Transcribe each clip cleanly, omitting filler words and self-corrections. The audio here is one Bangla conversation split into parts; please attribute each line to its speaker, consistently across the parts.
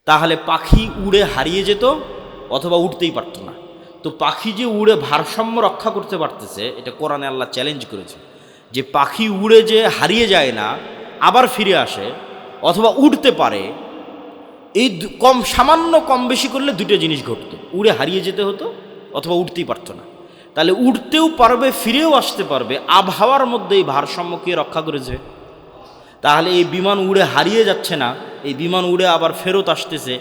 Speaker 1: তাহলে পাখি উড়ে হারিয়ে যেত অথবা উঠতেই পারত না। তো পাখি যে উড়ে ভারসাম্য রক্ষা করতে পারতেছে, এটা কোরআনে আল্লাহ চ্যালেঞ্জ করেছে যে পাখি উড়ে যে হারিয়ে যায় না, আবার ফিরে আসে অথবা উঠতে পারে, এই সামান্য কম বেশি করলে দুটো জিনিস ঘটতো, উড়ে হারিয়ে যেতে হতো অথবা উঠতেই পারতো না। তাহলে উঠতেও পারবে, ফিরেও আসতে পারবে, আবহাওয়ার মধ্যে এই ভারসাম্যকে রক্ষা করেছে। তাহলে এই বিমান উড়ে হারিয়ে যাচ্ছে না, এই বিমান উড়ে আবার ফেরত আসতেছে,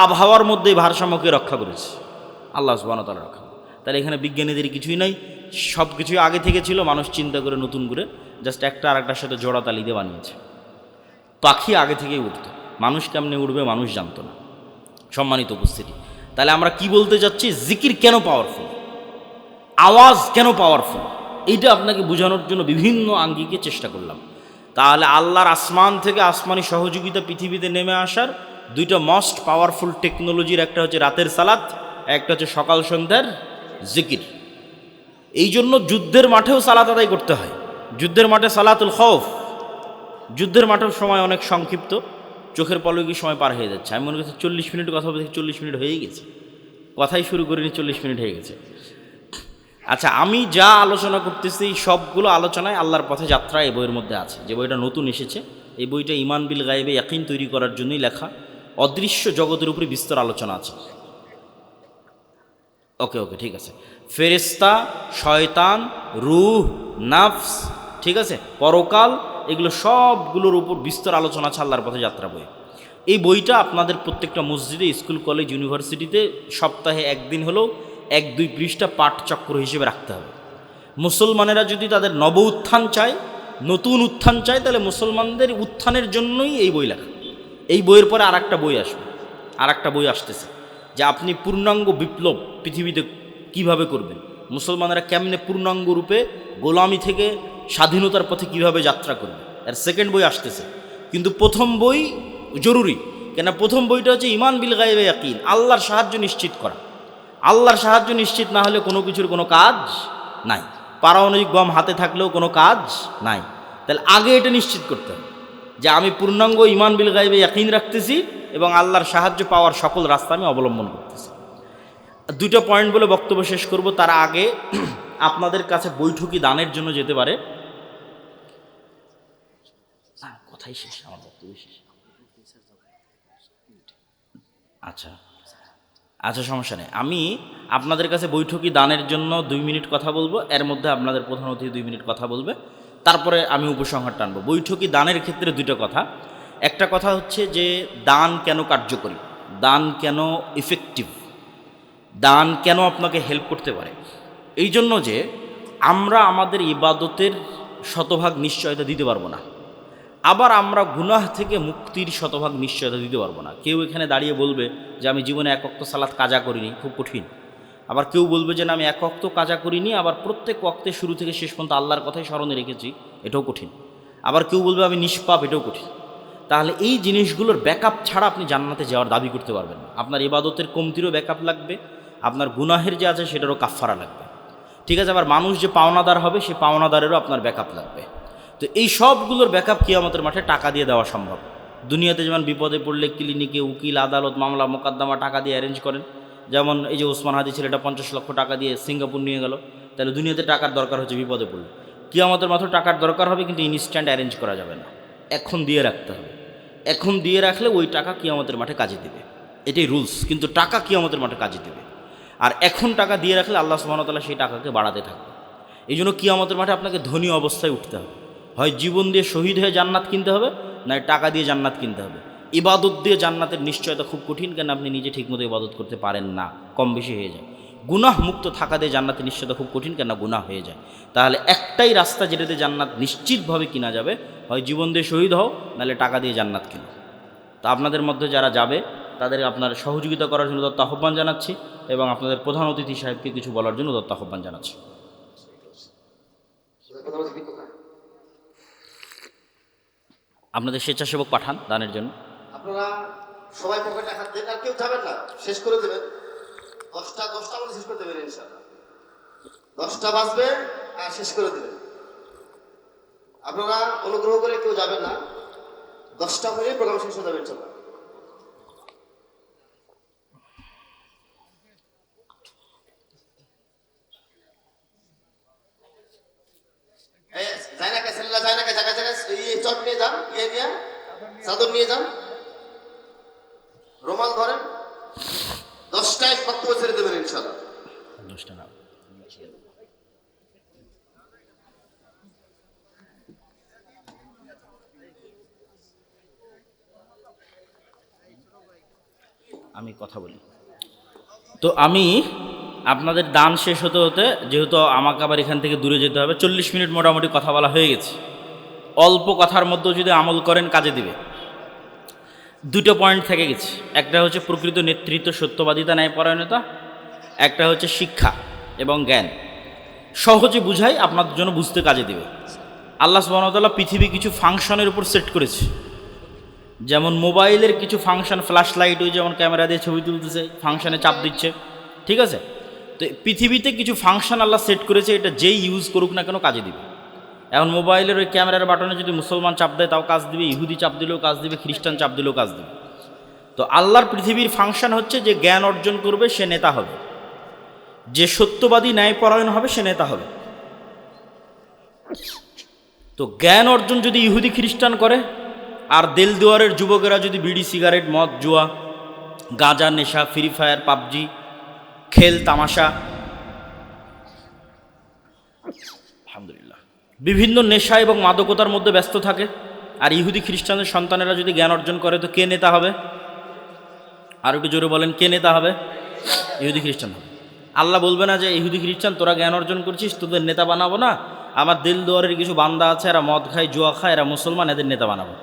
Speaker 1: আবহাওয়ার মধ্যে এই ভারসাম্যকে রক্ষা করেছে আল্লাহ সুবহানাহু ওয়া তাআলা রক্ষা। তাহলে এখানে বিজ্ঞানীদের কিছুই নাই, সব কিছুই আগে থেকে ছিল, মানুষ চিন্তা করে নতুন করে জাস্ট একটা আর একটার সাথে জোড়া তালি দিয়ে বানিয়েছে। পাখি আগে থেকেই উঠতো, মানুষ কেমনে উঠবে মানুষ জানতো না। সম্মানিত উপস্থিতি, তাহলে আমরা কি বলতে চাচ্ছি, জিকির কেন পাওয়ারফুল, আওয়াজ কেন পাওয়ারফুল, এইটা আপনাকে বোঝানোর জন্য বিভিন্ন আঙ্গিকে চেষ্টা করলাম। তাহলে আল্লাহর আসমান থেকে আসমানি সহযোগিতা পৃথিবীতে নেমে আসার দুইটা মোস্ট পাওয়ারফুল টেকনোলজির, একটা হচ্ছে রাতের সালাত, একটা হচ্ছে সকাল সন্ধ্যার জিকির। এই জন্য যুদ্ধের মাঠেও সালাত আদায় করতে হয়। যুদ্ধের মাঠে সালাতুল খৌফ, যুদ্ধের মাঠের সময় অনেক সংক্ষিপ্ত, চোখের পলকে সময় পার হয়ে যাচ্ছে। আমি মনে করছি 40 মিনিট কথা বলতে 40 মিনিট হয়েই গেছে, কথাই শুরু করিনি 40 মিনিট হয়ে গেছে। আচ্ছা, আমি যা আলোচনা করতেছি সবগুলো আলোচনায় আল্লাহর পথে যাত্রা এই বইয়ের মধ্যে আছে। যে বইটা নতুন এসেছে, এই বইটা ঈমান বিল গায়বে ইয়াকিন তৈরি করার জন্যই লেখা। অদৃশ্য জগতের উপরে বিস্তর আলোচনা আছে। ওকে ওকে ঠিক আছে। ফেরেশতা, শয়তান, রূহ, নাফস, ঠিক আছে, পরকাল, এগুলো সবগুলোর উপর বিস্তর আলোচনা আছে আল্লাহর পথে যাত্রা বই। এই বইটা আপনাদের প্রত্যেকটা মসজিদে, স্কুল, কলেজ, ইউনিভার্সিটিতে সপ্তাহে একদিন হলেও 1-2 পৃষ্ঠা পাঠচক্র হিসেবে রাখতে হবে। মুসলমানেরা যদি তাদের নব উত্থান চায়, নতুন উত্থান চায়, তাহলে মুসলমানদের উত্থানের জন্যই এই বই লেখা। এই বইয়ের পরে আর একটা বই আসবে, আর একটা বই আসতেছে, যে আপনি পূর্ণাঙ্গ বিপ্লব পৃথিবীতে কিভাবে করবেন, মুসলমানেরা কেমনে পূর্ণাঙ্গ রূপে গোলামি থেকে স্বাধীনতার পথে কিভাবে যাত্রা করবে, এর সেকেন্ড বই আসতেছে। কিন্তু প্রথম বই জরুরি, কেন প্রথম বইটা হচ্ছে ঈমান বিল গায়বে ইয়াকিন, আল্লাহর সাহায্য নিশ্চিত করা। আল্লাহর সাহায্য নিশ্চিত না হলে কোনো কিছুর কোনো কাজ নাই, পারমাণবিক বম হাতে থাকলেও কোনো কাজ নাই। তাহলে আগে এটা নিশ্চিত করতে হবে যে আমি পূর্ণাঙ্গ ঈমান বিল গায়বে ইয়াকিন রাখতেছি এবং আল্লাহর সাহায্য পাওয়ার সকল রাস্তা আমি অবলম্বন করতেছি। দুটো পয়েন্ট বলে বক্তব্য শেষ করব। তার আগে আপনাদের কাছে বৈঠকি দানের জন্য যেতে পারে, কথাই শেষ, আমার বক্তব্য শেষ। আচ্ছা আচ্ছা, সমস্যা নেই। আমি আপনাদের কাছে বৈঠকি দানের জন্য 2 মিনিট কথা বলবো, এর মধ্যে আপনাদের প্রধান অতিথি 2 মিনিট কথা বলবে, তারপরে আমি উপসংহার টানবো। বৈঠকি দানের ক্ষেত্রে দুটো কথা। একটা কথা হচ্ছে যে দান কেন কার্যকরী, দান কেন ইফেক্টিভ, দান কেন আপনাকে হেল্প করতে পারে। এই জন্য যে আমরা আমাদের ইবাদতের শতভাগ নিশ্চয়তা দিতে পারবো না, আবার আমরা গুনাহ থেকে মুক্তির শতভাগ নিশ্চয়তা দিতে পারবো না। কেউ এখানে দাঁড়িয়ে বলবে যে আমি জীবনে 1 ওয়াক্ত সালাত কাজা করিনি, খুব কঠিন। আবার কেউ বলবে যে না, আমি 1 ওয়াক্ত কাজা করিনি, আবার প্রত্যেক ওয়াক্তে শুরু থেকে শেষ পর্যন্ত আল্লাহর কথাই স্মরণে রেখেছি, এটাও কঠিন। আবার কেউ বলবে আমি নিষ্পাপ, এটাও কঠিন। তাহলে এই জিনিসগুলোর ব্যাকআপ ছাড়া আপনি জান্নাতে যাওয়ার দাবি করতে পারবেন না। আপনার ইবাদতের কমতিরও ব্যাকআপ লাগবে, আপনার গুনাহের যে আছে সেটারও কাফফারা লাগবে, ঠিক আছে। আবার মানুষ যে পাওনাদার হবে, সে পাওনাদারেরও আপনার ব্যাকআপ লাগবে। তো এই সবগুলোর ব্যাকআপ কিয়ামতের মাঠে টাকা দিয়ে দেওয়া সম্ভব। দুনিয়াতে যেমন বিপদে পড়লে ক্লিনিকে উকিল, আদালত, মামলা, মোকদ্দমা টাকা দিয়ে অ্যারেঞ্জ করেন, যেমন এই যে ওসমান হাদি ছেলেটা 50 লক্ষ টাকা দিয়ে সিঙ্গাপুর নিয়ে গেল, তাহলে দুনিয়াতে টাকার দরকার হচ্ছে বিপদে পড়লে। কিয়ামতের মাঠে টাকার দরকার হবে, কিন্তু ইনস্ট্যান্ট অ্যারেঞ্জ করা যাবে না, এখন দিয়ে রাখতে হবে। এখন দিয়ে রাখলে ওই টাকা কিয়ামতের মাঠে কাজে দেবে, এটাই রুলস। কিন্তু টাকা কিয়ামতের মাঠে কাজে দেবে। আর এখন টাকা দিয়ে রাখলে আল্লাহ সুবহানাহু ওয়া তাআলা সেই টাকাকে বাড়াতে থাকবে। এই জন্য কিয়ামতের মাঠে আপনাকে ধনী অবস্থায় উঠতে হবে, হয় জীবন দিয়ে শহীদ হয়ে জান্নাত কিনতে হবে, নয় টাকা দিয়ে জান্নাত কিনতে হবে। ইবাদত দিয়ে জান্নাতের নিশ্চয়তা খুব কঠিন, কেন আপনি নিজে ঠিকমতো ইবাদত করতে পারেন না, কম বেশি হয়ে যায়। গুনাহ মুক্ত থাকা দিয়ে জান্নাতের নিশ্চয়তা খুব কঠিন, কেন গুনাহ হয়ে যায়। তাহলে একটাই রাস্তা যেটাতে জান্নাত নিশ্চিতভাবে কিনা যাবে, হয় জীবন দিয়ে শহীদ হও, নাহলে টাকা দিয়ে জান্নাত কিনো। তা আপনাদের মধ্যে যারা যাবে তাদের আপনার সহযোগিতা করার জন্য দত্ত আহ্বান জানাচ্ছি, এবং আপনাদের প্রধান অতিথি সাহেবকে কিছু বলার জন্য দত্ত আহ্বান জানাচ্ছি। আপনাদের স্বেচ্ছাসেবক পাঠান দানের জন্য।
Speaker 2: আপনারা সবাই পকেটে হাত দেন, আর কেউ যাবেন না, শেষ করে দেবেন। 10টা বলে শেষ করে দেবেন ইনশাআল্লাহ। 10টা বাজবে আর শেষ করে দেবেন। আপনারা অনুগ্রহ করে কেউ যাবেন না, 10টা হলে প্রোগ্রাম শেষ হয়ে যাবে ইনশাআল্লাহ। রুমাল ধরেন, 10টায় বক্তব্য ছেড়ে দেবেন ইনশাআল্লাহ।
Speaker 1: দোষটা না। আমি কথা বলি। তো আমি আপনাদের দান শেষ হতে হতে, যেহেতু আমাকে আবার এখান থেকে দূরে যেতে হবে, 40 মিনিট মোটামুটি কথা বলা হয়ে গেছে। অল্প কথার মধ্যেও যদি আমল করেন কাজে দিবে। দুটো পয়েন্ট থেকে গেছে, একটা হচ্ছে প্রকৃত নেতৃত্ব, সত্যবাদিতা, ন্যায়পরায়ণতা, একটা হচ্ছে শিক্ষা এবং জ্ঞান। সহজে বুঝাই, আপনাদের জন্য বুঝতে কাজে দিবে। আল্লাহ সুবহানাহু ওয়া তাআলা পৃথিবী কিছু ফাংশনের উপর সেট করেছে, যেমন মোবাইলের কিছু ফাংশন, ফ্ল্যাশ লাইট, ওই যেমন ক্যামেরা দিয়ে ছবি তুলতেছে, ফাংশনে চাপ দিচ্ছে, ঠিক আছে। তো পৃথিবীতে কিছু ফাংশন আল্লাহ সেট করেছে, এটা যেই ইউজ করুক না কেন কাজে দিবে। এখন মোবাইলের ওই ক্যামেরার বাটনে যদি মুসলমান চাপ দেয় তাও কাজ দিবে, ইহুদি চাপ দিলেও কাজ দিবে, খ্রিস্টান চাপ দিলেও কাজ দিবে। তো আল্লাহর পৃথিবীর ফাংশন হচ্ছে যে জ্ঞান অর্জন করবে সে নেতা হবে, যে সত্যবাদী ন্যায়পরায়ণ হবে সে নেতা হবে। তো জ্ঞান অর্জন যদি ইহুদি খ্রিস্টান করে, আর দেলদুয়ারের যুবকেরা যদি বিড়ি, সিগারেট, মদ, জুয়া, গাঁজা, নেশা, ফ্রি ফায়ার, পাবজি, খেল তামাশা, আলহামদুলিল্লাহ, বিভিন্ন নেশা এবং মাদকতার মধ্যে ব্যস্ত থাকে, আর ইহুদি খ্রিস্টানদের সন্তানেরা যদি জ্ঞান অর্জন করে, তো কে নেতা হবে? আর একটু জোরে বলেন, কে নেতা হবে? ইহুদি খ্রিস্টান হবে। আল্লাহ বলবে না যে ইহুদি খ্রিস্টান তোরা জ্ঞান অর্জন করছিস, তোদের নেতা বানাবো না, আমার দিল দুয়ারের কিছু বান্দা আছে, এরা মদ খায়, জুয়া খায়, এরা মুসলমান, এদের নেতা বানাবো।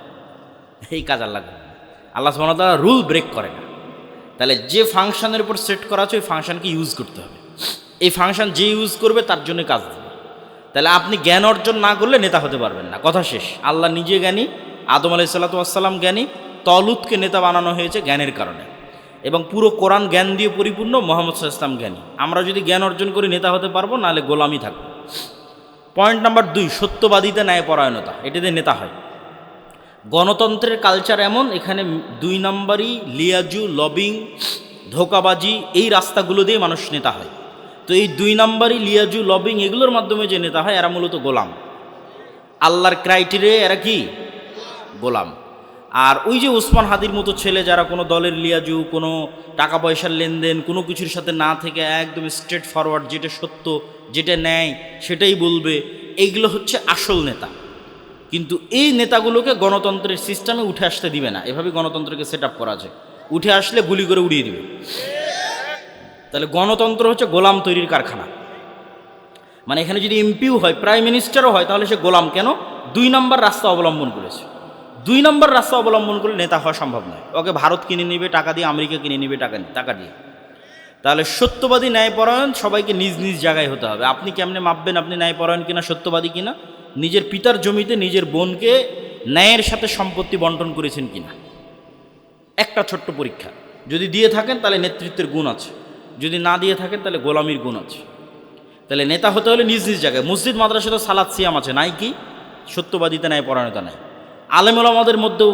Speaker 1: এই কাজ আল্লাহ করে না। আল্লাহ সুবহানাহু ওয়া তাআলা রুল ব্রেক করে না। তাহলে যে ফাংশনের উপর সেট করা আছে ওই ফাংশনকে ইউজ করতে হবে। এই ফাংশন যে ইউজ করবে তার জন্য কাজ দেবে। তাহলে আপনি জ্ঞান অর্জন না করলে নেতা হতে পারবেন না, কথা শেষ। আল্লাহ নিজে জ্ঞানী, আদম আলাইহিস সালাতু ওয়াস সালাম জ্ঞানী, তলুতকে নেতা বানানো হয়েছে জ্ঞানের কারণে, এবং পুরো কোরআন জ্ঞান দিয়ে পরিপূর্ণ, মুহাম্মদ সাল্লাল্লাহু আলাইহি ওয়াসাল্লাম জ্ঞানী। আমরা যদি জ্ঞান অর্জন করে নেতা হতে পারবো, নাহলে গোলামি থাকবে। পয়েন্ট নাম্বার 2, সত্যবাদিতা, ন্যায়পরায়ণতা, এটাতে নেতা হয়। গণতন্ত্রের কালচার এমন, এখানে 2 নম্বরই লিয়াজু, লবিং, ধোকাবাজি, এই রাস্তাগুলো দিয়ে মানুষ নেতা হয়। তো এই 2 নম্বরই লিয়াজু, লবিং, এগুলোর মাধ্যমে যে নেতা হয় এরা মূলত গোলাম। আল্লাহর ক্রাইটেরিয়া এরা কি? গোলাম। আর ওই যে ওসমান হাদির মতো ছেলে, যারা কোনো দলের লিয়াজু, কোনো টাকা পয়সার লেনদেন, কোনো কিছুর সাথে না থেকে একদম স্ট্রেট ফরওয়ার্ড, যেটা সত্য, যেটা ন্যায় সেটাই বলবে, এইগুলো হচ্ছে আসল নেতা। কিন্তু এই নেতাগুলোকে গণতন্ত্রের সিস্টেমে উঠে আসতে দিবে না। এভাবে গণতন্ত্রকে সেট আপ করা আছে, উঠে আসলে গুলি করে উড়িয়ে দিবে। তাহলে গণতন্ত্র হচ্ছে গোলাম তৈরির কারখানা। মানে এখানে যদি এমপিও হয়, প্রাইম মিনিস্টারও হয়, তাহলে সে গোলাম। কেন? 2 নম্বর রাস্তা অবলম্বন করেছে। 2 নম্বর রাস্তা অবলম্বন করলে নেতা হওয়া সম্ভব নয়। ওকে ভারত কিনে নেবে টাকা দিয়ে, আমেরিকা কিনে নেবে টাকা দিয়ে। তাহলে সত্যবাদী, ন্যায়পরায়ণ সবাইকে নিজ নিজ জায়গায় হতে হবে। আপনি কেমনে মাপবেন আপনি ন্যায়পরায়ণ কিনা, সত্যবাদী কিনা? নিজের পিতার জমিতে নিজের বোনকে ন্যায়ের সাথে সম্পত্তি বন্টন করেছেন কিনা, একটা ছোট্ট পরীক্ষা। যদি দিয়ে থাকেন তাহলে নেতৃত্বের গুণ আছে, যদি না দিয়ে থাকেন তাহলে গোলামির গুণ আছে। তাহলে নেতা হতে হলে নিজ নিজ জায়গায়। মসজিদ মাদ্রাসাতে সালাত সিয়াম আছে, নাই কি? সত্যবাদিতা, ন্যায়পরায়ণতা নাই। আলেম ওলামাদের মধ্যেও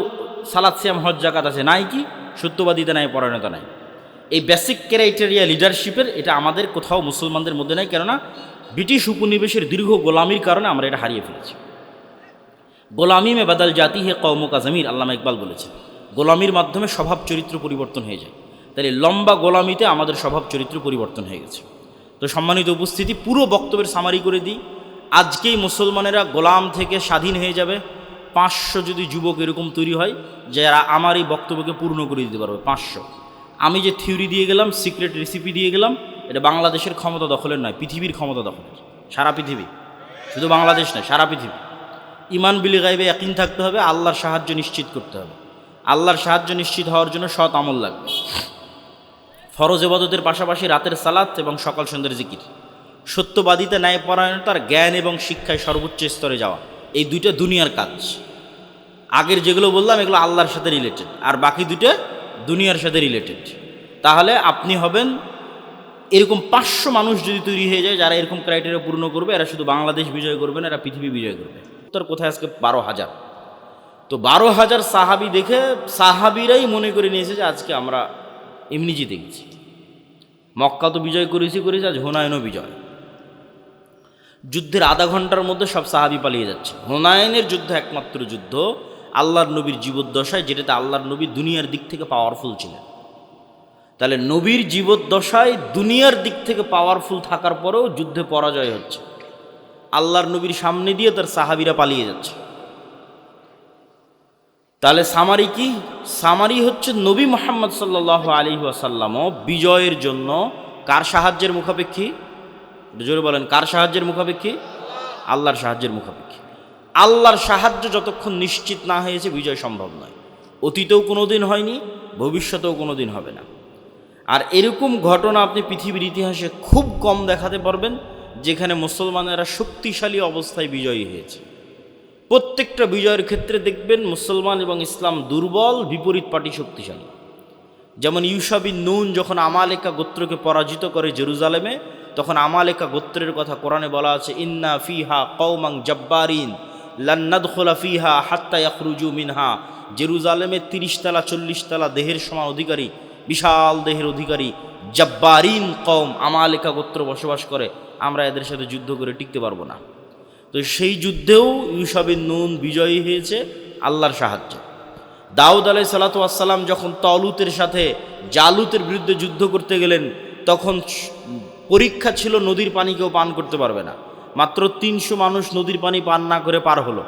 Speaker 1: সালাত সিয়াম হজ জাকাত আছে, নাই কি? সত্যবাদিতা, ন্যায়পরায়ণতা নাই। এই বেসিক ক্রাইটেরিয়া লিডারশিপের, এটা আমাদের কোথাও মুসলমানদের মধ্যে নাই। কেননা ব্রিটিশ উপনিবেশের দীর্ঘ গোলামির কারণে আমরা এটা হারিয়ে ফেলেছি। গোলামি মে বাদাল জাতি হে কওম কা জমির, আল্লামা ইকবাল বলেছেন, গোলামির মাধ্যমে স্বভাব চরিত্র পরিবর্তন হয়ে যায়। তাহলে লম্বা গোলামিতে আমাদের স্বভাব চরিত্র পরিবর্তন হয়ে গেছে। তো সম্মানিত উপস্থিতি, পুরো বক্তব্যের সামারি করে দিই। আজকেই মুসলমানেরা গোলাম থেকে স্বাধীন হয়ে যাবে 500 যদি যুবক এরকম তৈরি হয় যারা আমার এই বক্তব্যকে পূর্ণ করে দিতে পারবে। 500। আমি যে থিওরি দিয়ে গেলাম, সিক্রেট রেসিপি দিয়ে গেলাম, এটা বাংলাদেশের ক্ষমতা দখলের নয়, পৃথিবীর ক্ষমতা দখলের। সারা পৃথিবী, শুধু বাংলাদেশ নয়, সারা পৃথিবী। ইমান বিল গায়বে ইয়াকিন থাকতে হবে, আল্লাহর সাহায্য নিশ্চিত করতে হবে। আল্লাহর সাহায্য নিশ্চিত হওয়ার জন্য সৎ আমল লাগবে। ফরজ ইবাদতের পাশাপাশি রাতের সালাত এবং সকাল সন্ধ্যার জিকির। সত্যবাদিতা, ন্যায়পরায়ণতার জ্ঞান এবং শিক্ষায় সর্বোচ্চ স্তরে যাওয়া, এই 2টা দুনিয়ার কাজ। আগের যেগুলো বললাম এগুলো আল্লাহর সাথে রিলেটেড, আর বাকি 2টা দুনিয়ার সাথে রিলেটেড। তাহলে আপনি হবেন এরকম 500 মানুষ যদি তৈরি হয়ে যায় যারা এরকম ক্রাইটেরিয়া পূর্ণ করবে, এরা শুধু বাংলাদেশ বিজয় করবে না, এরা পৃথিবী বিজয় করবে। তোর কোথায় আজকে 12,000। তো 12,000 সাহাবি দেখে সাহাবিরাই মনে করে নিয়েছে যে আজকে আমরা এমনি জিতে গেছি। মক্কা তো বিজয় করেছি, আজ হুনায়নও বিজয়। যুদ্ধের আধা ঘন্টার মধ্যে সব সাহাবি পালিয়ে যাচ্ছে। হুনায়নের যুদ্ধ একমাত্র যুদ্ধ আল্লাহর নবীর জীবদ্দশায়, যেটাতে আল্লাহর নবী দুনিয়ার দিক থেকে পাওয়ারফুল ছিলেন। তাহলে নবীর জীবদ্দশায় দুনিয়ার দিক থেকে পাওয়ারফুল থাকার পরেও যুদ্ধে পরাজয় হচ্ছে, আল্লাহর নবীর সামনে দিয়ে তার সাহাবীরা পালিয়ে যাচ্ছে। তাহলে সামারি কি? সামারি হচ্ছে নবী মুহাম্মদ সাল্লাল্লাহু আলাইহি ওয়াসাল্লামও বিজয়ের জন্য কার সাহায্যের মুখাপেক্ষী? জোরে বলেন, কার সাহায্যের মুখাপেক্ষী? আল্লাহর সাহায্যের মুখাপেক্ষী। আল্লাহর সাহায্য যতক্ষণ নিশ্চিত না হয়েছে বিজয় সম্ভব নয়। অতীতেও কোনো দিন হয়নি, ভবিষ্যতেও কোনো দিন হবে না। আর এরকম ঘটনা আপনি পৃথিবীর ইতিহাসে খুব কম দেখাতে পারবেন যেখানে মুসলমানেরা শক্তিশালী অবস্থায় বিজয়ী হয়েছে। প্রত্যেকটা বিজয়ের ক্ষেত্রে দেখবেন মুসলমান এবং ইসলাম দুর্বল, বিপরীত পার্টি শক্তিশালী। যেমন ইউশা বিন নুন যখন আমালেকা গোত্রকে পরাজিত করে জেরুজালেমে, তখন আমালেকা গোত্রের কথা কোরআনে বলা আছে, ইন্না ফিহা কওমান জাব্বারিন লান নাদখুলা ফিহা হাত্তা ইয়াখরুজু মিনহা। জেরুজালেমে 30 তলা 40 তলা দেহের সমান অধিকারী, বিশাল দেহের অধিকারী জাব্বারিন কওম আমালেকা গোত্র বসবাস করে, আমরা এদের সাথে যুদ্ধ করে টিকতে পারবো না। তো সেই যুদ্ধেও ইউশা বিন নুন বিজয়ী হয়েছে আল্লাহর সাহায্যে। দাউদ আলাইহিস সালাতু ওয়াস সালাম যখন তালুতের সাথে জালুতের বিরুদ্ধে যুদ্ধ করতে গেলেন, তখন পরীক্ষা ছিল নদীর পানি কেউ পান করতে পারবে না। মাত্র 300 মানুষ নদীর পানি পান না করে পার হলো।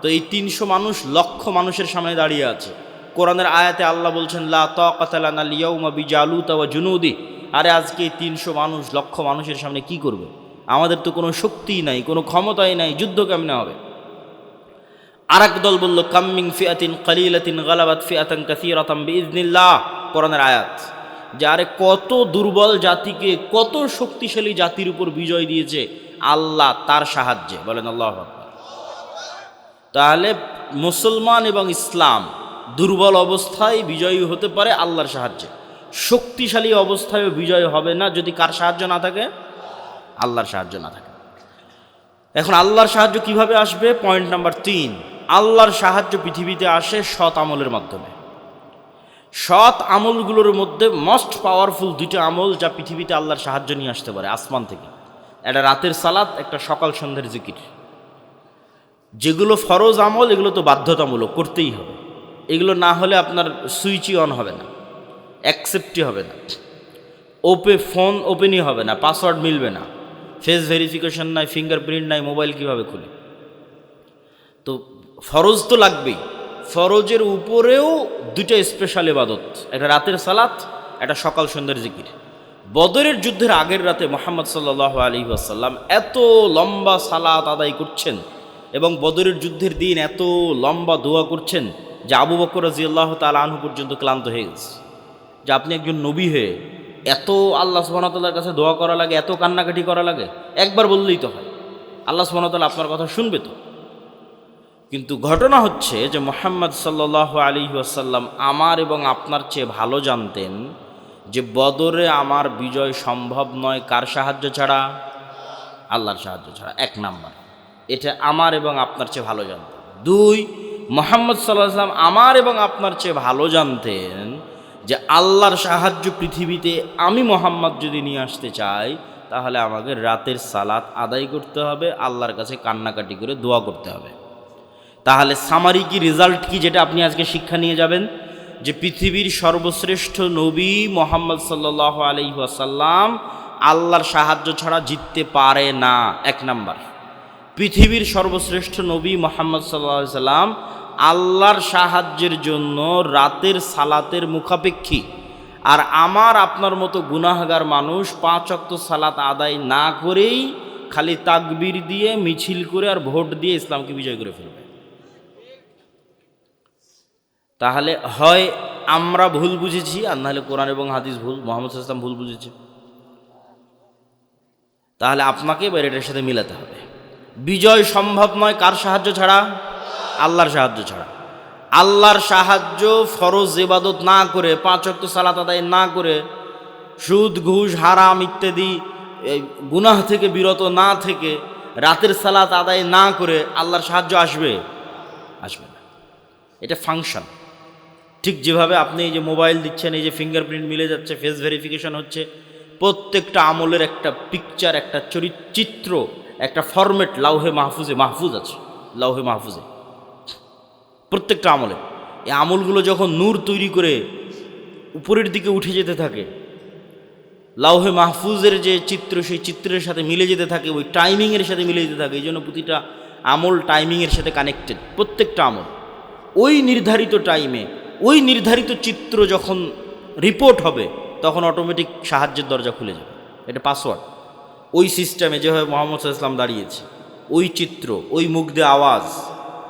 Speaker 1: তো এই 300 মানুষ লক্ষ মানুষের সামনে দাঁড়িয়ে আছে। কোরআনের আয়াতে আল্লাহ বলছেন, লা তাকাতা লানা আল ইয়াউমা বিজালুতা ওয়া জুনুদি। আরে আজকে এই 300 মানুষ লক্ষ মানুষের সামনে কি করবে? আমাদের তো কোনো শক্তিই নাই, কোনো ক্ষমতাই নাই, যুদ্ধ কেমনে হবে? আর এক দল বলল, কাম্মিং ফিআতিন কালিলাতিন গালাবাত ফিআতান কাসীরাতান বিইজনিল্লাহ। কোরআনের আয়াত যে আরে কত দুর্বল জাতিকে কত শক্তিশালী জাতির উপর বিজয় দিয়েছে আল্লাহ তার সাহায্যে। বলেন আল্লাহু আকবার। তাহলে মুসলমান এবং ইসলাম দুর্বল অবস্থায় বিজয়ী হতে পারে আল্লাহর সাহায্যে, শক্তিশালী অবস্থায় বিজয় হবে না যদি কার সাহায্য না থাকে? আল্লাহর সাহায্য না থাকে। এখন আল্লাহর সাহায্য কিভাবে আসবে? পয়েন্ট নাম্বার 3, আল্লাহর সাহায্য পৃথিবীতে আসে সৎ আমলের মাধ্যমে। সৎ আমলগুলোর মধ্যে মোস্ট পাওয়ারফুল 2টা আমল যা পৃথিবীতে আল্লাহর সাহায্য নিয়ে আসতে পারে আসমান থেকে, একটা রাতের সালাত, একটা সকাল সন্ধ্যের জিকির। যেগুলো ফরজ আমল এগুলো তো বাধ্যতামূলক, করতেই হবে। এগুলো না হলে আপনার সুইচই অন হবে না, অ্যাকসেপ্টই হবে না, ফোন ওপেনই হবে না, পাসওয়ার্ড মিলবে না, ফেস ভেরিফিকেশন নাই, ফিঙ্গারপ্রিন্ট নাই, মোবাইল কিভাবে খুলে? তো ফরজ তো লাগবেই। ফরজের উপরেও 2টা স্পেশাল ইবাদত, একটা রাতের সালাত, একটা সকাল সন্ধ্যার জিকির। বদরের যুদ্ধের আগের রাতে মুহাম্মদ সাল্লাল্লাহু আলাইহি ওয়াসাল্লাম এত লম্বা সালাত আদায় করছেন এবং বদরের যুদ্ধের দিন এত লম্বা দোয়া করছেন যে আবু বকর রাদিয়াল্লাহু তাআলা আনহু পর্যন্ত ক্লান্ত হয়ে গেছে। যে আপনি একজন নবী হয়ে এত আল্লাহ সুবহানাহু ওয়া তাআলার কাছে দোয়া করা লাগে, এত কান্নাকাটি করা লাগে? একবার বললেই তো হয়, আল্লাহ সুবহানাহু ওয়া তাআলা আপনার কথা শুনবে তো। কিন্তু ঘটনা হচ্ছে যে মুহাম্মদ সাল্লাল্লাহু আলাইহি ওয়াসাল্লাম আমার এবং আপনার চেয়ে ভালো জানতেন যে বদরে আমার বিজয় সম্ভব নয় কার সাহায্য ছাড়া? আল্লাহর সাহায্য ছাড়া। 1 নাম্বার, এটা আমার এবং আপনার চেয়ে ভালো জানতেন। 2, মুহাম্মদ সাল্লাল্লাহু আলাইহি ওয়াসাল্লাম আমার এবং আপনার চেয়ে ভালো জানতেন যে আল্লাহর সাহায্য পৃথিবীতে আমি মুহাম্মদ যদি নিয়ে আসতে চাই তাহলে আমাকে রাতের সালাত আদায় করতে হবে, আল্লাহর কাছে কান্নাকাটি করে দোয়া করতে হবে। তাহলে সামারি কি, রেজাল্ট কি, যেটা আপনি আজকে শিক্ষা নিয়ে যাবেন? যে পৃথিবীর সর্বশ্রেষ্ঠ নবী মুহাম্মদ সাল্লাল্লাহু আলাইহি ওয়াসাল্লাম আল্লাহর সাহায্য ছাড়া জিততে পারে না। 1 নাম্বার, পৃথিবীর সর্বশ্রেষ্ঠ নবী মুহাম্মদ সাল্লাল্লাহু আলাইহি ওয়াসাল্লাম আল্লাহর সাহায্যের জন্য রাতের সালাতের মুখাপেক্ষী। আর আমার আপনার মতো গুনাহগার মানুষ 5 ওয়াক্ত সালাত আদায় না করেই খালি তাকবীর দিয়ে, মিছিল করে আর ভোট দিয়ে ইসলামকে বিজয় করে ফেলবে। তাহলে হয় আমরা ভুল বুঝেছি, আর নাহলে কোরআন এবং হাদিস ভুল, মুহাম্মদ সাল্লাল্লাহু আলাইহি ওয়াসাল্লাম ভুল বুঝেছে। তাহলে আপনাকে এবার এটার সাথে মিলাতে হবে। বিজয় সম্ভব নয় কার সাহায্য ছাড়া? আল্লাহর সাহায্য ছাড়া। আল্লাহর সাহায্য ফরজ ইবাদত না করে, 5 ওয়াক্ত সালাত আদায় না করে, সুদ ঘুষ হারাম ইত্যাদি গুনাহ থেকে বিরত না থেকে, রাতের সালাত আদায় না করে আল্লাহর সাহায্য আসবে? আসবে না। এটা ফাংশন। ঠিক যেভাবে আপনি এই যে মোবাইল দিচ্ছেন, এই যে ফিঙ্গারপ্রিন্ট মিলে যাচ্ছে, ফেস ভেরিফিকেশন হচ্ছে, প্রত্যেকটা আমলের একটা পিকচার, একটা চিত্র, একটা ফরম্যাট লাউহে মাহফুজ আছে, লাউহে মাহফুজে প্রত্যেকটা আমলে। এই আমলগুলো যখন নূর তৈরি করে উপরের দিকে উঠে যেতে থাকে, লাউহে মাহফুজের যে চিত্র সেই চিত্রের সাথে মিলে যেতে থাকে, ওই টাইমিংয়ের সাথে মিলে যেতে থাকে। এই জন্য প্রতিটা আমল টাইমিংয়ের সাথে কানেক্টেড, প্রত্যেকটা আমল। ওই নির্ধারিত টাইমে ওই নির্ধারিত চিত্র যখন রিপোর্ট হবে তখন অটোমেটিক সাহায্যের দরজা খুলে যাবে। এটা পাসওয়ার্ড। ওই সিস্টেমে যেভাবে মোহাম্মদ সাল্লাল্লাহু আলাইহি ওয়াসাল্লাম দাঁড়িয়েছে, ওই চিত্র, ওই মুখ দিয়ে আওয়াজ,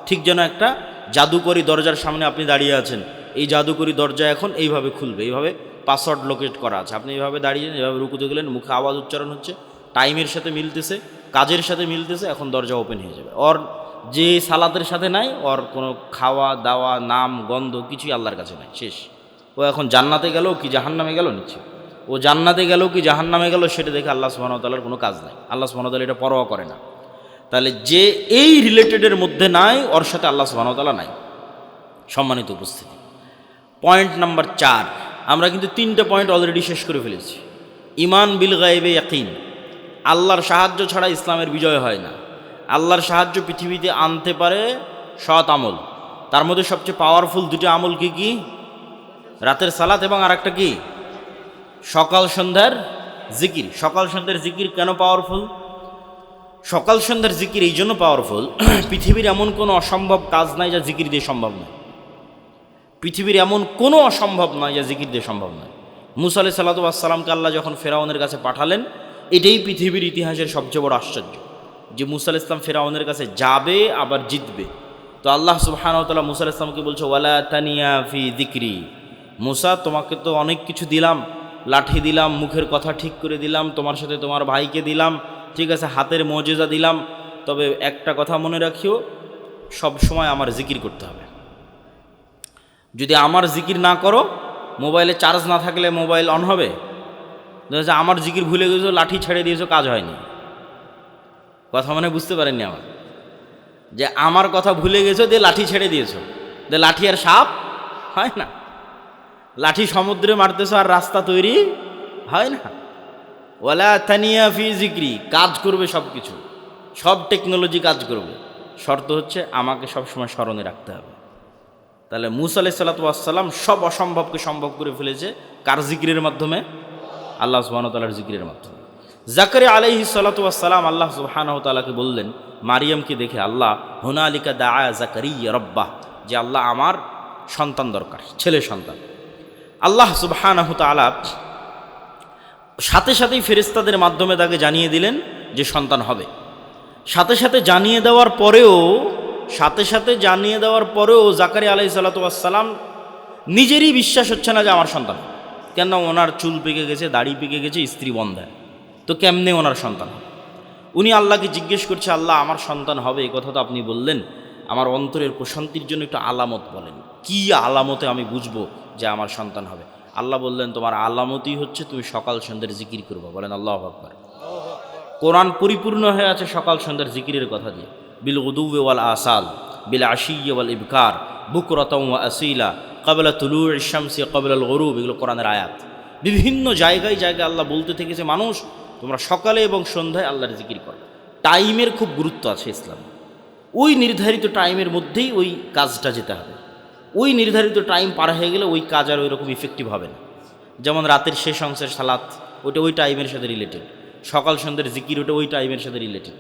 Speaker 1: ঠিক যেন একটা জাদুকরি দরজার সামনে আপনি দাঁড়িয়ে আছেন। এই জাদুকরি দরজা এখন এইভাবে খুলবে, এইভাবে পাসওয়ার্ড লোকেট করা আছে। আপনি এইভাবে দাঁড়িয়ে এইভাবে রুকুতে গেলেন, মুখে আওয়াজ উচ্চারণ হচ্ছে, টাইমের সাথে মিলতেছে, কাজের সাথে মিলতেছে, এখন দরজা ওপেন হয়ে যাবে। ওর যে সালাতের সাথে নাই, ওর কোনো খাওয়া দাওয়া নাম গন্ধ কিছুই আল্লাহর কাছে নাই, শেষ। ও এখন জান্নাতে গেল কি জাহান্নামে গেল নিচ্ছে, ও জান্নাতে গেল কি জাহান্নামে গেল সেটা দেখে আল্লাহ সুবহানাহু ওয়া তাআলার কোনো কাজ নাই। আল্লাহ সুবহানাহু ওয়া তাআলা এটা পরোয়া করে না। তাহলে যে এই রিলেটেডের মধ্যে নাই, ওর সাথে আল্লাহ সুবহানাহু ওয়া তাআলা নাই। সম্মানিত উপস্থিতি, পয়েন্ট নাম্বার 4। আমরা কিন্তু 3টে পয়েন্ট অলরেডি শেষ করে ফেলেছি। ইমান বিল গায়বে ইয়াকিন, আল্লাহর সাহায্য ছাড়া ইসলামের বিজয় হয় না। আল্লাহর সাহায্য পৃথিবীতে আনতে পারে সৎ আমল। তার মধ্যে সবচেয়ে পাওয়ারফুল দুটো আমল কি কি? রাতের সালাত এবং আরেকটা কি? সকাল সন্ধ্যার জিকির। সকাল সন্ধ্যার জিকির কেন পাওয়ারফুল? সকাল সন্ধ্যার জিকির এই জন্য পাওয়ারফুল, পৃথিবীর এমন কোনো অসম্ভব কাজ নাই যা জিকির দিয়ে সম্ভব নয়। পৃথিবীর এমন কোনো অসম্ভব নয় যা জিকির দিয়ে সম্ভব নয়। মুসা আলাইহিস সালাতু ওয়াস সালামকে আল্লাহ যখন ফেরাউনের কাছে পাঠালেন, এটাই পৃথিবীর ইতিহাসের সবচেয়ে বড় আশ্চর্য যে মুসা আলাইহিস সালাম ফেরাউনের কাছে যাবে আবার জিতবে। তো আল্লাহ সুবহানাহু ওয়া তাআলা মুসা আলাইহিস সালামকে বলছে, ওয়ালা তানিয়া ফি যিকরি, মুসা তোমাকে তো অনেক কিছু দিলাম, লাঠি দিলাম, মুখের কথা ঠিক করে দিলাম, তোমার সাথে তোমার ভাইকে দিলাম, ঠিক আছে, হাতের মুজিজা দিলাম, তবে একটা কথা মনে রাখিও, সব সময় আমার জিকির করতে হবে। যদি আমার জিকির না করো, মোবাইলে চার্জ না থাকলে মোবাইল অন হবে? আমার জিকির ভুলে গেছো, লাঠি ছেড়ে দিয়েছো, কাজ হয়নি। কথা মনে বুঝতে পারেননি আমার, যে আমার কথা ভুলে গেছো দিয়ে লাঠি ছেড়ে দিয়েছো, যে লাঠি আর সাপ হয় না। লাঠি সমুদ্রে মারতেছো আর রাস্তা তৈরি হয় না। ওয়ালা তানিয়া ফি যিকরি, কাজ করবে সব কিছু, সব টেকনোলজি কাজ করবে, শর্ত হচ্ছে আমাকে সবসময় স্মরণে রাখতে হবে। তাহলে মুসা আলাইহিস সালাতু ওয়াস সালাম সব অসম্ভবকে সম্ভব করে ফেলেছে কার জিকিরের মাধ্যমে? আল্লাহ সুবহানাহু ওয়া তাআলার জিকিরের মাধ্যমে। জাকারিয়া আলাইহিস সালাতু ওয়াস সালাম আল্লাহ সুবহানাহু ওয়া তাআলাকে বললেন, মারিয়ামকে দেখে আল্লাহ, হুনালিকা দাআ জাকারিয়া রাব্বাহ, যে আল্লাহ আমার সন্তান দরকার, ছেলে সন্তান। আল্লাহ সুবহানাহু ওয়া তাআলা সাথে সাথেই ফেরেশতাদের মাধ্যমে তাকে জানিয়ে দিলেন যে সন্তান হবে। সাথে সাথে জানিয়ে দেওয়ার পরেও জাকারিয়া আলাইহিস সালাতু ওয়াস সালাম নিজেরই বিশ্বাস হচ্ছে না যে আমার সন্তান। কেন? ওনার চুল পেকে গেছে, দাড়ি পেকে গেছে, স্ত্রী বন্ধায়, তো কেমনে ওনার সন্তান হবে? উনি আল্লাহকে জিজ্ঞেস করছে, আল্লাহ আমার সন্তান হবে এই কথা তো আপনি বললেন, আমার অন্তরের প্রশান্তির জন্য একটু আলামত বলেন, কি আলামতে আমি বুঝবো যে আমার সন্তান হবে? আল্লাহ বললেন, তোমার আলামতই হচ্ছে তুমি সকাল সন্ধ্যার জিকির করবা। বলেন আল্লাহু আকবার। কোরআন পরিপূর্ণ হয়ে আছে সকাল সন্ধ্যার জিকিরের কথা দিয়ে। বিল গুদুওয়ি ওয়াল আসাল, বিল আশিয়্যি ওয়াল ইবকার, বুকরাতাও ওয়া আসীলা, ক্বাবলা তুলুইশ শামসি ক্বাবলাল গুরুব, এগুলো কোরআনের আয়াত। বিভিন্ন জায়গায় জায়গায় আল্লাহ বলতে থেকেছে, মানুষ তোমরা সকালে এবং সন্ধ্যায় আল্লাহর জিকির করো। টাইমের খুব গুরুত্ব আছে ইসলামে। ওই নির্ধারিত টাইমের মধ্যেই ওই কাজটা যেতে হবে। ওই নির্ধারিত টাইম পার হয়ে গেলে ওই কাজ আর ওই রকম ইফেক্টিভ হবে না। যেমন রাতের শেষ অংশের সালাত, ওটা ওই টাইমের সাথে রিলেটেড। সকাল সন্ধ্যের জিকির, ওটা ওই টাইমের সাথে রিলেটেড।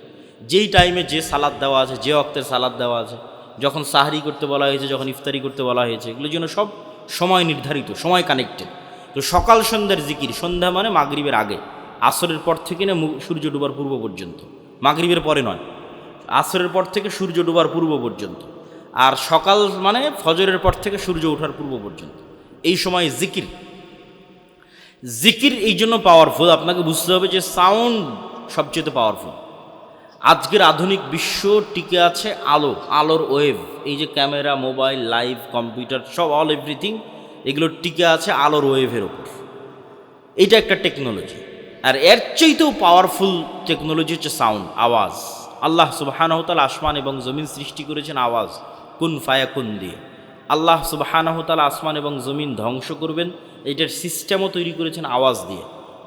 Speaker 1: যেই টাইমে যে সালাদ দেওয়া আছে, যে অক্তের সালাদ দেওয়া আছে, যখন সাহরি করতে বলা হয়েছে, যখন ইফতারি করতে বলা হয়েছে, এগুলোর জন্য সব সময় নির্ধারিত, সময় কানেক্টেড। তো সকাল সন্ধ্যার জিকির, সন্ধ্যা মানে মাগরিবের আগে, আসরের পর থেকে না সূর্য ডুবার পূর্ব পর্যন্ত, মাগরিবের পরে নয়, আসরের পর থেকে সূর্য ডুবার পূর্ব পর্যন্ত। আর সকাল মানে ফজরের পর থেকে সূর্য ওঠার পূর্ব পর্যন্ত, এই সময় জিকির। জিকির এই জন্য পাওয়ারফুল, আপনাকে বুঝতে হবে যে সাউন্ড সবচেয়ে পাওয়ারফুল। আজকের আধুনিক বিশ্ব টিকে আছে আলোর ওয়েভ। এই যে ক্যামেরা, মোবাইল, লাইভ, কম্পিউটার, সব অল এভরিথিং, এগুলো টিকে আছে আলোর ওয়েভের ওপর। এইটা একটা টেকনোলজি। আর এর চাইতেও পাওয়ারফুল টেকনোলজি হচ্ছে সাউন্ড, আওয়াজ। আল্লাহ সুবহানাহু ওয়া তাআলা আসমান এবং জমিন সৃষ্টি করেছেন আওয়াজ, কুন ফায়াকুন দিয়ে। আল্লাহ সুবহানাহু ওয়া তাআলা আসমান এবং জমিন ধ্বংস করবেন, এইটার সিস্টেমও তৈরি করেছেন আওয়াজ দিয়ে।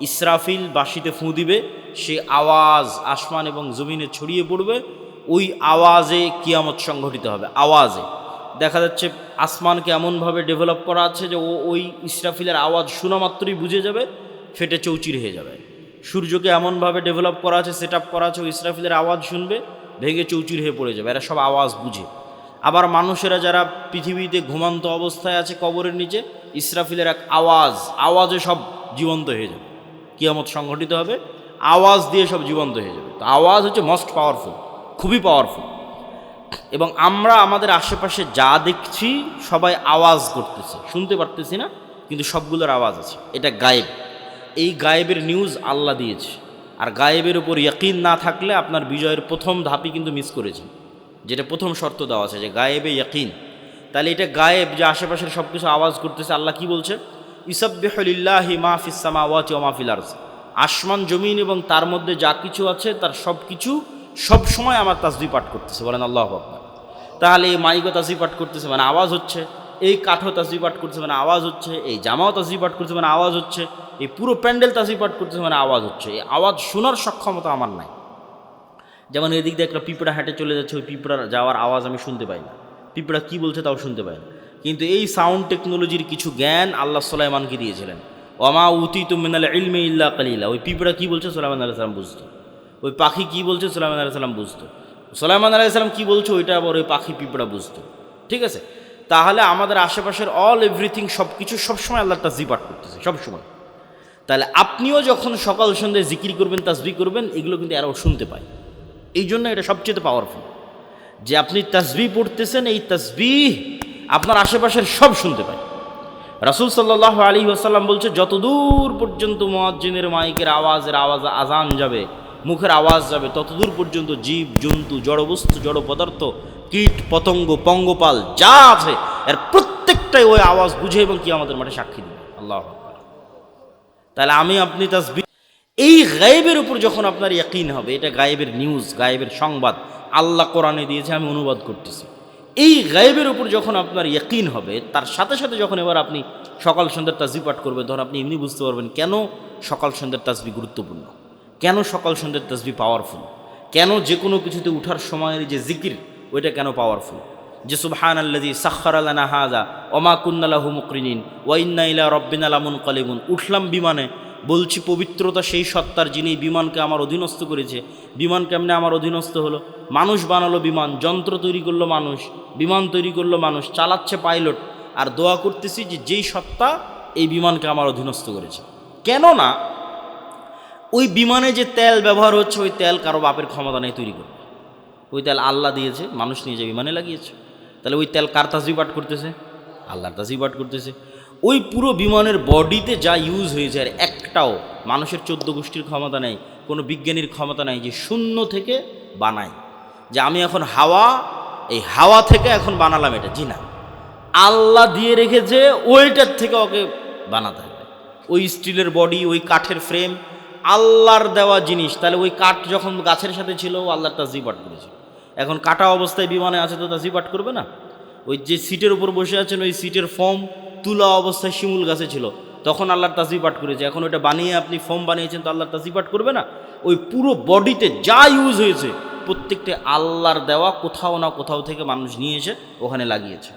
Speaker 1: ইসরাফিল বাঁশিতে ফুঁ দিবে, সে আওয়াজ আসমান এবং জমিনে ছড়িয়ে পড়বে, ওই আওয়াজে কিয়ামত সংঘটিত হবে, আওয়াজে। দেখা যাচ্ছে আসমানকে এমনভাবে ডেভেলপ করা আছে যে ওই ইসরাফিলের আওয়াজ শোনা মাত্রই বুঝে যাবে, ফেটে চৌচির হয়ে যাবে। সূর্যকে এমনভাবে ডেভেলপ করা আছে, সেট আপ করা আছে, ওই ইসরাফিলের আওয়াজ শুনবে ভেঙে চৌচির হয়ে পড়ে যাবে। এরা সব আওয়াজ বুঝে। আবার মানুষেরা যারা পৃথিবীতে ঘুমান্ত অবস্থায় আছে কবরের নিচে, ইসরাফিলের এক আওয়াজে সব জীবন্ত হয়ে যাবে। কিয়ামত সংঘটিত হবে, আওয়াজ দিয়ে সব জীবন্ত হয়ে যাবে। তো আওয়াজ হচ্ছে মোস্ট পাওয়ারফুল, খুবই পাওয়ারফুল। এবং আমরা আমাদের আশেপাশে যা দেখছি সবাই আওয়াজ করতেছে, শুনতে পারতেছি না, কিন্তু সবগুলোর আওয়াজ আছে। এটা গায়েব। এই গায়েবের নিউজ আল্লাহ দিয়েছে। আর গায়েবের উপর ইয়াকিন না থাকলে আপনার বিজয়ের প্রথম ধাপই কিন্তু মিস করেছেন, যেটা প্রথম শর্ত দেওয়া আছে যে গায়েবে ইয়াকিন। তাহলে এটা গায়েব, যে আশেপাশের সব কিছু আওয়াজ করতেছে। আল্লাহ কি বলছে? ইসাব্বিহু লিল্লাহি মা ফিস সামাওয়াতি ওয়া মা ফিল আরজ। আসমান জমিন এবং তার মধ্যে যা কিছু আছে তার সব কিছু সব সময় আমার তাসবিহ পাঠ করতেছে। বলেন আল্লাহু আকবার। তাহলে এই মাইকও তাসবিহ পাঠ করতেছে মানে আওয়াজ হচ্ছে, এই কাঠও তাসবিহ পাঠ করতেছে মানে আওয়াজ হচ্ছে, এই জামাও তাসবিহ পাঠ করতেছে মানে আওয়াজ হচ্ছে, এই পুরো প্যান্ডেল তাসবিহ পাঠ করতেছে মানে আওয়াজ হচ্ছে। এই আওয়াজ শোনার সক্ষমতা আমার নাই। যেমন এদিক দিয়ে একটা পিঁপড়া হেঁটে চলে যাচ্ছে, ওই পিঁপড়ার যাওয়ার আওয়াজ আমি শুনতে পাই না, পিঁপড়া কী বলছে তাও শুনতে পাই না। কিন্তু এই সাউন্ড টেকনোলজির কিছু জ্ঞান আল্লাহ সুলাইমানকে দিয়েছিলেন। ওমা উতীতু মিনাল ইলমি ইল্লা কালিলা। ওই পিঁপড়া কী বলছে সুলাইমান আলাইহিস সালাম বুঝতো, ওই পাখি কী বলছে সুলাইমান আলাইহিস সালাম বুঝতো, সুলাইমান আলাইহিস সালাম কী বলছে ওইটা আবার ওই পাখি পিঁপড়া বুঝতো। ঠিক আছে? তাহলে আমাদের আশেপাশের অল এভরিথিং সব কিছু সবসময় আল্লাহর তাসবিহ পাঠ করতেছে সবসময়। তাহলে আপনিও যখন সকাল সন্ধ্যায় জিকির করবেন, তাসবিহ করবেন, এগুলো কিন্তু এরাও শুনতে পায়। এই জন্য এটা সবচেয়ে পাওয়ারফুল যে আপনি তাসবিহ পড়তেছেন, এই তাসবিহ আপনার আশেপাশের সব শুনতে পায়। রাসূল সাল্লাল্লাহু আলাইহি ওয়াসাল্লাম বলছে, যতদূর পর্যন্ত মুয়াজ্জিনের মাইকের আওয়াজ আজান যাবে, মুখের আওয়াজ যাবে, ততদূর পর্যন্ত জীব জন্তু, জড়বস্তু, জড় পদার্থ, কীট পতঙ্গ, পঙ্গপাল যা আছে এর প্রত্যেকটাই ওই আওয়াজ বুঝে এবং কিয়ামতের মাঠে সাক্ষী দেবে। আল্লাহু আকবার। তাহলে আমি আপনি তাসবিহ, এই গায়েবের উপর যখন আপনার ইয়াকিন হবে, এটা গায়েবের নিউজ, গায়েবের সংবাদ আল্লাহ কোরআনে দিয়েছে, আমি অনুবাদ করতেছি। এই গায়েবের উপর যখন আপনার ইয়াকিন হবে, তার সাথে সাথে যখন এবার আপনি সকাল সন্ধ্যার তাসবিহ পাঠ করবেন, তখন আপনি এমনি বুঝতে পারবেন কেন সকাল সন্ধ্যার তাসবিহ গুরুত্বপূর্ণ, কেন সকাল সন্ধ্যার তাসবিহ পাওয়ারফুল, কেন যে কোনো কিছুতে উঠার সময়ের যে জিকির ওইটা কেন পাওয়ারফুল। যে সুবহানাল্লাযী সাখখারা লানা হাযা ওয়া মা কুন্না লাহু মুকরিনিন ওয়া ইন্না ইলা রাব্বিনা লামুনকালিবুন। উঠলাম বিমানে, বলছি পবিত্রতা সেই সত্তার যিনি বিমানকে আমার অধীনস্থ করেছে। বিমান কেমনে আমার অধীনস্থ হলো? মানুষ বানালো বিমান, যন্ত্র তৈরি করলো মানুষ, বিমান তৈরি করলো মানুষ, চালাচ্ছে পাইলট। আর দোয়া করতেছি যে যেই সত্তা এই বিমানকে আমার অধীনস্থ করেছে। কেননা ওই বিমানে যে তেল ব্যবহার হচ্ছে, ওই তেল কারো বাপের ক্ষমতা নেই তৈরি করবে। ওই তেল আল্লাহ দিয়েছে, মানুষ নিয়ে যে বিমানে লাগিয়েছে। তাহলে ওই তেল কার তাসবিহ পাঠ করতেছে? আল্লাহর তাসবিহ পাঠ করতেছে। ওই পুরো বিমানের বডিতে যা ইউজ হয়েছে, আর একটাও মানুষের 14 গোষ্ঠীর ক্ষমতা নেই, কোনো বিজ্ঞানীর ক্ষমতা নেই যে শূন্য থেকে বানায়, যে আমি এখন হাওয়া, এই হাওয়া থেকে এখন বানালাম এটা। জি না, আল্লাহ দিয়ে রেখেছে, ওইটার থেকে ওকে বানাতে হবে। ওই স্টিলের বডি, ওই কাঠের ফ্রেম আল্লাহর দেওয়া জিনিস। তাহলে ওই কাঠ যখন গাছের সাথে ছিল, ও আল্লাহর তাসবিহ পাঠ করেছে। এখন কাটা অবস্থায় বিমানে আছে, তো তাসবিহ পাঠ করবে না? ওই যে সিটের উপর বসে আছেন, ওই সিটের ফোম তুলা অবস্থায় শিমুল গাছে ছিল, তখন আল্লাহর তাসবিহ পাঠ করেছে। এখন ওইটা বানিয়ে আপনি ফোম বানিয়েছেন, তো আল্লাহর তাসবিহ পাঠ করবে না? ওই পুরো বডিতে যা ইউজ হয়েছে প্রত্যেকটা আল্লাহর দেওয়া, কোথাও না কোথাও থেকে মানুষ নিয়ে এসে ওখানে লাগিয়েছে।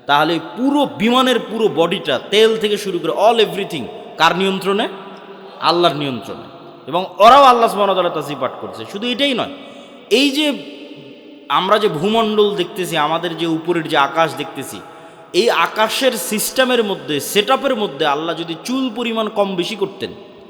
Speaker 1: তাহলে পুরো বিমানের পুরো বডিটা, তেল থেকে শুরু করে অল এভরিথিং কার নিয়ন্ত্রণে? আল্লাহর নিয়ন্ত্রণে। এবং ওরাও আল্লাহ সুবহানাহু ওয়া তাআলা তাসবিহ পাঠ করছে। শুধু এটাই নয়, এই যে আমরা যে ভূমণ্ডল দেখতেছি, আমাদের যে উপরের যে আকাশ দেখতেছি, এই আকাশের সিস্টেমের মধ্যে, সেটআপের মধ্যে আল্লাহ যদি চুল পরিমাণ কম বেশি করতেন,